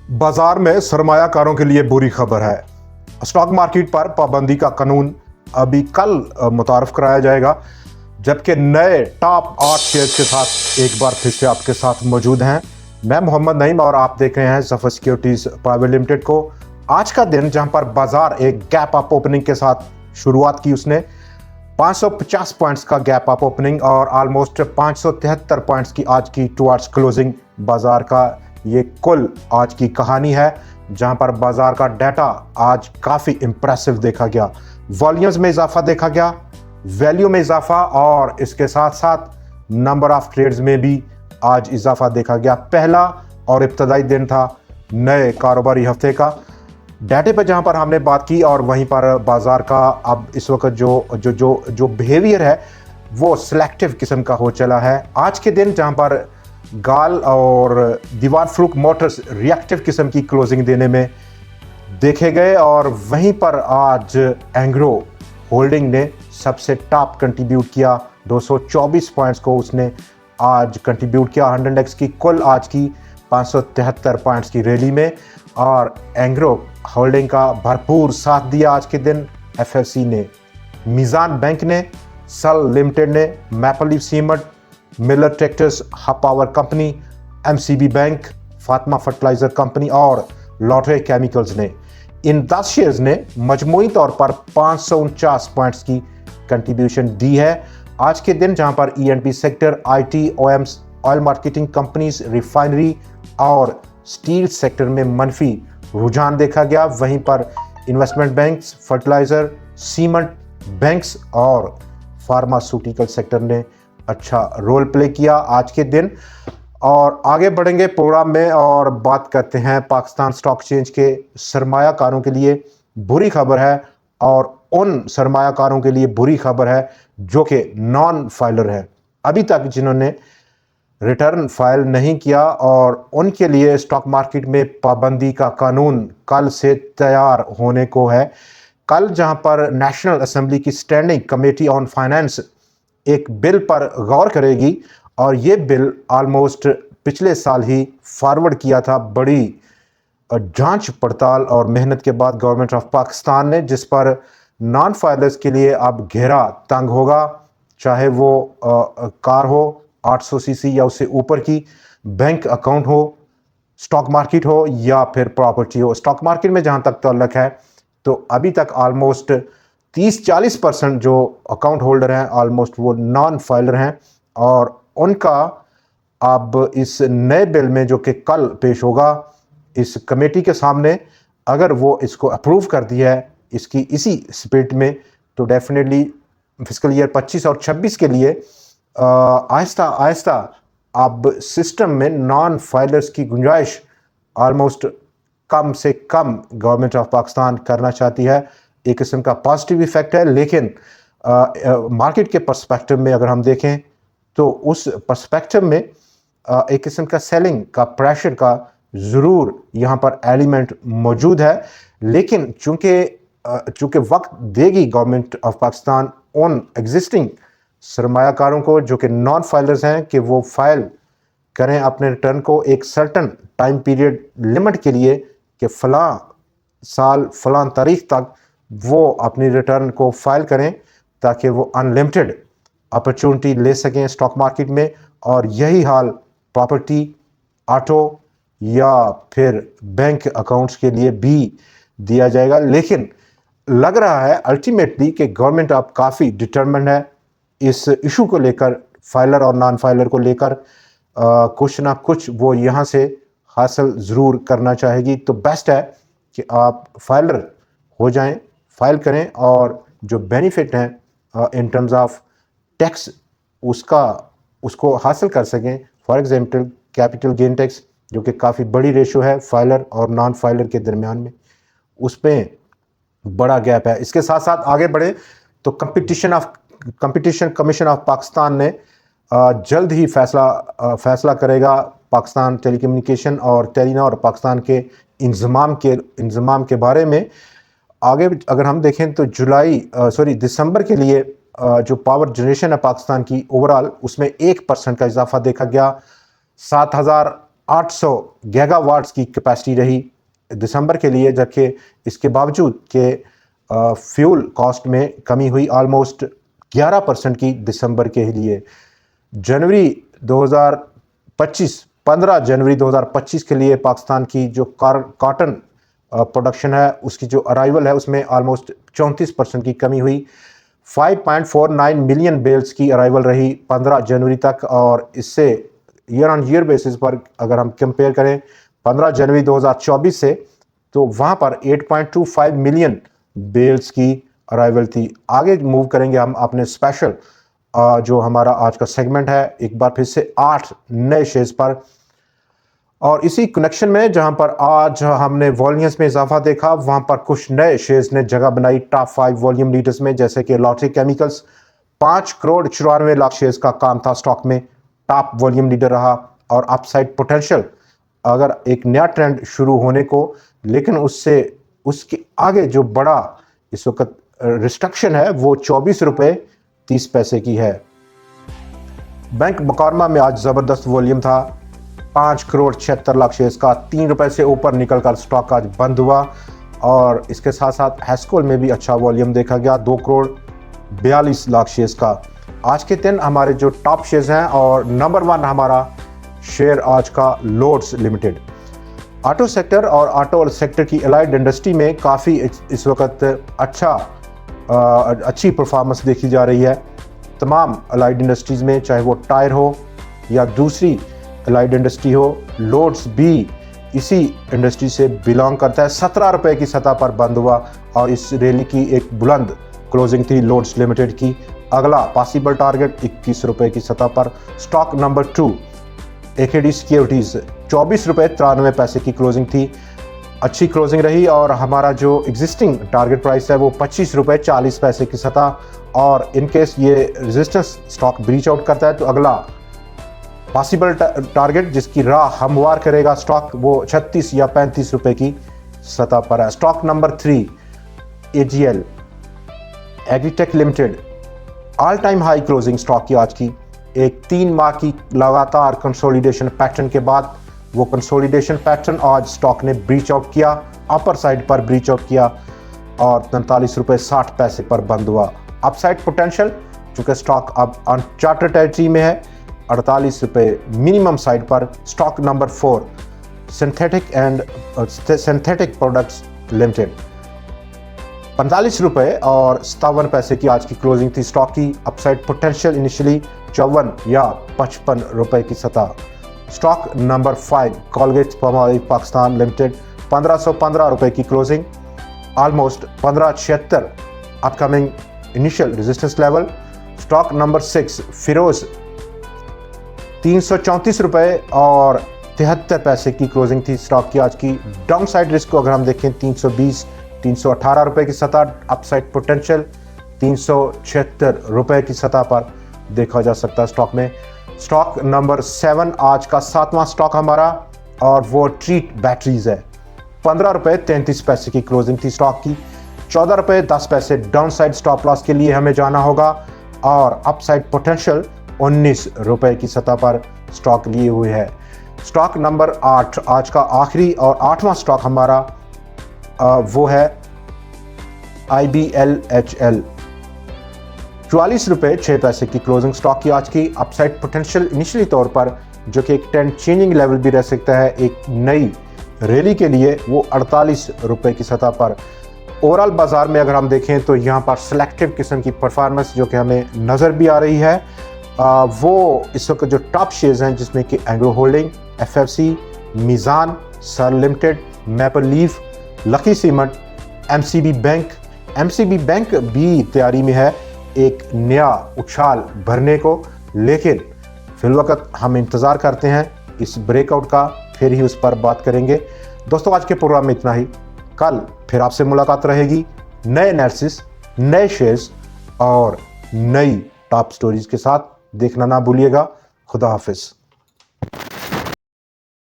बाजार में सरमायाकारों के लिए बुरी खबर है। स्टॉक मार्केट पर पाबंदी का कानून अभी कल मुतारफ कराया जाएगा, जबकि नए टॉप 8 शेयर्स के साथ एक बार फिर से आपके साथ मौजूद हैं। मैं मोहम्मद नईम और आप देख रहे हैं ज़फर सिक्योरिटीज प्राइवेट लिमिटेड को। आज का दिन जहां पर बाजार एक गैप अप ओपनिंग के साथ शुरुआत की, उसने 550 पॉइंट्स का गैप अप ओपनिंग और ऑलमोस्ट 573 पॉइंट्स की आज की टुवर्ड्स क्लोजिंग बाजार का ये कुल आज की कहानी है, जहां पर बाजार का डाटा आज काफ़ी इंप्रेसिव देखा गया। वॉल्यूम्स में इजाफा देखा गया, वैल्यू में इजाफा और इसके साथ साथ नंबर ऑफ ट्रेड्स में भी आज इजाफा देखा गया। पहला और इब्तदाई दिन था नए कारोबारी हफ्ते का। डाटे पर जहां पर हमने बात की और वहीं पर बाजार का अब इस वक्त जो बिहेवियर है वो सिलेक्टिव किस्म का हो चला है। आज के दिन जहां पर गाल और दीवार फ्रूक मोटर्स रिएक्टिव किस्म की क्लोजिंग देने में देखे गए और वहीं पर आज एंग्रो होल्डिंग ने सबसे टॉप कंट्रीब्यूट किया। 224 पॉइंट्स को उसने आज कंट्रीब्यूट किया 100x की कुल आज की 573 पॉइंट्स की रैली में, और एंग्रो होल्डिंग का भरपूर साथ दिया आज के दिन एफएफसी ने, मीज़ान बैंक ने, सल लिमिटेड ने, maple leaf cement, miller tractors, hub power company, MCB bank, Fatima fertilizer company और लॉटरी केमिकल्स ने। इन 10 शेयर्स ने मजमूई तौर पर 549 पॉइंट्स की कंट्रीब्यूशन दी है आज के दिन, जहां पर ENP sector, IT, OMs, oil marketing companies, refinery और स्टील सेक्टर में मनफी रुझान देखा गया। वहीं पर investment banks, fertiliser, cement banks और फार्मास्यूटिकल सेक्टर ने अच्छा रोल प्ले किया आज के दिन। और आगे बढ़ेंगे प्रोग्राम में और बात करते हैं पाकिस्तान स्टॉक एक्सचेंज के सरमायाकारों के लिए बुरी खबर है और उन सरमायाकारों के लिए बुरी खबर है जो कि नॉन फाइलर है, अभी तक जिन्होंने रिटर्न फाइल नहीं किया, और उनके लिए स्टॉक मार्केट में पाबंदी का कानून कल से तैयार होने को है। कल जहां पर नेशनल असेंबली की स्टैंडिंग कमेटी ऑन फाइनेंस एक बिल पर गौर करेगी, और ये बिल ऑलमोस्ट पिछले साल ही फॉरवर्ड किया था बड़ी जांच पड़ताल और मेहनत के बाद गवर्नमेंट ऑफ पाकिस्तान ने, जिस पर नॉन फाइलर्स के लिए अब घेरा तंग होगा, चाहे वो कार हो 800 सीसी या उससे ऊपर की, बैंक अकाउंट हो, स्टॉक मार्केट हो या फिर प्रॉपर्टी हो। स्टॉक मार्केट में जहां तक ताल्लुक है तो अभी तक ऑलमोस्ट 30-40% जो अकाउंट होल्डर हैं ऑलमोस्ट वो नॉन फाइलर हैं, और उनका अब इस नए बिल में जो कि कल पेश होगा इस कमेटी के सामने, अगर वो इसको अप्रूव कर दिया है इसकी इसी स्पिरिट में, तो डेफिनेटली फिस्कल ईयर 25 और 26 के लिए आहिस्ता आहिस्ता अब सिस्टम में नॉन फाइलर्स की गुंजाइश ऑलमोस्ट कम से कम गवर्नमेंट ऑफ पाकिस्तान करना चाहती है। एक किस्म का पॉजिटिव इफेक्ट है, लेकिन मार्केट के पर्सपेक्टिव में अगर हम देखें तो उस पर्सपेक्टिव में एक किस्म का सेलिंग का प्रेशर का ज़रूर यहाँ पर एलिमेंट मौजूद है। लेकिन चूँकि वक्त देगी गवर्नमेंट ऑफ पाकिस्तान उन एग्जिस्टिंग सरमायाकारों को जो कि नॉन फाइलर्स हैं कि वो फाइल करें अपने रिटर्न को एक सर्टन टाइम पीरियड लिमिट के लिए, कि फ़लाँ साल फ़लाँ तारीख तक वो अपनी रिटर्न को फाइल करें, ताकि वो अनलिमिटेड अपॉर्चुनिटी ले सकें स्टॉक मार्केट में। और यही हाल प्रॉपर्टी, ऑटो या फिर बैंक अकाउंट्स के लिए भी दिया जाएगा। लेकिन लग रहा है अल्टीमेटली कि गवर्नमेंट अब काफ़ी डिटरमिन्ड है इस इशू को लेकर, फाइलर और नॉन फाइलर को लेकर कुछ ना कुछ वो यहाँ से हासिल ज़रूर करना चाहेगी। तो बेस्ट है कि आप फाइलर हो जाएं, फाइल करें और जो बेनिफिट हैं इन टर्म्स ऑफ टैक्स उसको हासिल कर सकें। For example capital gain tax जो कि काफ़ी बड़ी रेशो है फाइलर और नॉन फाइलर के दरमियान में, उसमें बड़ा गैप है। इसके साथ साथ आगे बढ़े तो कंपटीशन कमीशन ऑफ पाकिस्तान ने जल्द ही फैसला करेगा पाकिस्तान टेलीकम्युनिकेशन और टेलीनॉर पाकिस्तान के इंजमाम के बारे में। आगे अगर हम देखें तो दिसंबर के लिए जो पावर जनरेशन है पाकिस्तान की ओवरऑल, उसमें 1% का इजाफा देखा गया। 800 गीगावाट्स की कैपेसिटी रही दिसंबर के लिए, जबकि इसके बावजूद के फ्यूल कॉस्ट में कमी हुई ऑलमोस्ट 11% की दिसंबर के लिए। जनवरी 2025 15 जनवरी 2025 के लिए पाकिस्तान की जो कॉटन प्रोडक्शन है उसकी जो अराइवल है उसमें ऑलमोस्ट 34% की कमी हुई। 5.49 मिलियन बेल्स की अराइवल रही 15 जनवरी तक, और इससे ईयर ऑन ईयर बेसिस पर अगर हम कंपेयर करें 15 जनवरी 2024 से, तो वहाँ पर 8.25 मिलियन बेल्स की अराइवल थी। आगे मूव करेंगे हम अपने स्पेशल जो हमारा आज का सेगमेंट है, एक बार फिर से 8 नए शेयर्स पर, और इसी कनेक्शन में जहां पर आज हमने वॉल्यूम्स में इजाफा देखा, वहां पर कुछ नए शेयर्स ने जगह बनाई टॉप 5 वॉल्यूम लीडर्स में, जैसे कि lottery chemicals 5 crore 94 lakh shares का काम था स्टॉक में, टॉप वॉल्यूम लीडर रहा। और अपसाइड पोटेंशियल अगर एक नया ट्रेंड शुरू होने को, लेकिन उसके आगे जो बड़ा इस वक्त रिस्ट्रक्शन है वो 24 रुपये 30 पैसे की है। बैंक मकारमा में आज ज़बरदस्त वॉल्यूम था, 5 करोड़ 76 लाख शेयर्स का, 3 रुपये से ऊपर निकलकर स्टॉक आज बंद हुआ। और इसके साथ साथ हैस्कोल में भी अच्छा वॉल्यूम देखा गया, 2 करोड़ 42 लाख शेयर्स का। आज के दिन हमारे जो टॉप शेयर्स हैं, और नंबर 1 हमारा शेयर आज का लोड्स लिमिटेड। ऑटो सेक्टर और ऑटो सेक्टर की एलाइड इंडस्ट्री में काफ़ी इस वक्त अच्छी परफॉर्मेंस देखी जा रही है। तमाम एलाइड इंडस्ट्रीज़ में, चाहे वो टायर हो या दूसरी एलाइड इंडस्ट्री हो, लोड्स भी इसी इंडस्ट्री से बिलोंग करता है। 17 रुपये की सतह पर बंद हुआ, और इस रैली की एक बुलंद क्लोजिंग थी लोड्स लिमिटेड की। अगला पॉसिबल टारगेट 21 रुपये की सतह पर। स्टॉक नंबर 2 AKD सिक्योरिटीज़ 24 रुपये 93 पैसे की क्लोजिंग थी, अच्छी क्लोजिंग रही। और हमारा जो एग्जिस्टिंग टारगेट प्राइस है वो 25 रुपये 40 पैसे की सतह, और इनकेस ये रेजिस्टेंस स्टॉक ब्रीच आउट करता है तो अगला पॉसिबल टारगेट जिसकी राह हमवार करेगा स्टॉक, वो 36 या 35 रुपये की सतह पर है। Stock number 3 AGL agritech limited, all time high closing stock की आज की। एक 3 माह की लगातार कंसोलिडेशन पैटर्न के बाद वो कंसोलिडेशन पैटर्न आज स्टॉक ने ब्रीच आउट किया, अपर साइड पर ब्रीच आउट किया, और 43 रुपये 60 पैसे पर बंद हुआ। अपसाइड पोटेंशियल, चूँकि स्टॉक अब अनचार्टेड टेरिटरी में है, 48 रुपये मिनिमम साइड पर। Stock number 4 synthetic products limited, 45 रुपये और 57 पैसे की आज की क्लोजिंग थी स्टॉक की। अपसाइड पोटेंशियल इनिशियली 54 या 55 रुपये की सतह। Stock number 5 Colgate Palmolive Pakistan limited, 1515 रुपये की closing, almost 1576 upcoming initial resistance level. Stock number 6 Feroze, 334 रुपये और 73 पैसे की क्लोजिंग थी स्टॉक की आज की। डाउन साइड रिस्क को अगर हम देखें 320 318 रुपये की सतह, अपसाइड पोटेंशियल 376 रुपये की सतह पर देखा जा सकता है स्टॉक में। स्टॉक नंबर 7 आज का 7वां स्टॉक हमारा, और वो ट्रीट बैटरीज है, 15 रुपये 33 पैसे की क्लोजिंग थी स्टॉक की। 14 रुपये 10 पैसे डाउन साइड स्टॉप लॉस के लिए हमें जाना होगा, और अपसाइड पोटेंशियल 19 रुपये की सतह पर स्टॉक लिए हुए है। स्टॉक नंबर 8 आज का आखिरी और 8वां स्टॉक हमारा वो है IBLHL, 44 रुपये 6 पैसे की क्लोजिंग स्टॉक की आज की। अपसाइड पोटेंशियल इनिशियली तौर पर, जो कि एक ट्रेंड चेंजिंग लेवल भी रह सकता है एक नई रैली के लिए, वो 48 रुपये की सतह पर। ओवरऑल बाजार में अगर हम देखें तो यहाँ पर सिलेक्टिव किस्म की परफॉर्मेंस जो कि हमें नज़र भी आ रही है, वो इस वक्त जो टॉप शेयर्स हैं जिसमें कि Engro holding, FFC, Meezan, Searle limited, Maple Leaf, Lucky Cement, MCB bank भी तैयारी में है एक नया उछाल भरने को, लेकिन फिलवक्त हम इंतज़ार करते हैं इस ब्रेकआउट का, फिर ही उस पर बात करेंगे। दोस्तों आज के प्रोग्राम में इतना ही, कल फिर आपसे मुलाकात रहेगी नए एनालिसिस, नए शेयर्स और नई टॉप स्टोरीज के साथ। देखना ना भूलिएगा। खुदा हाफिज़।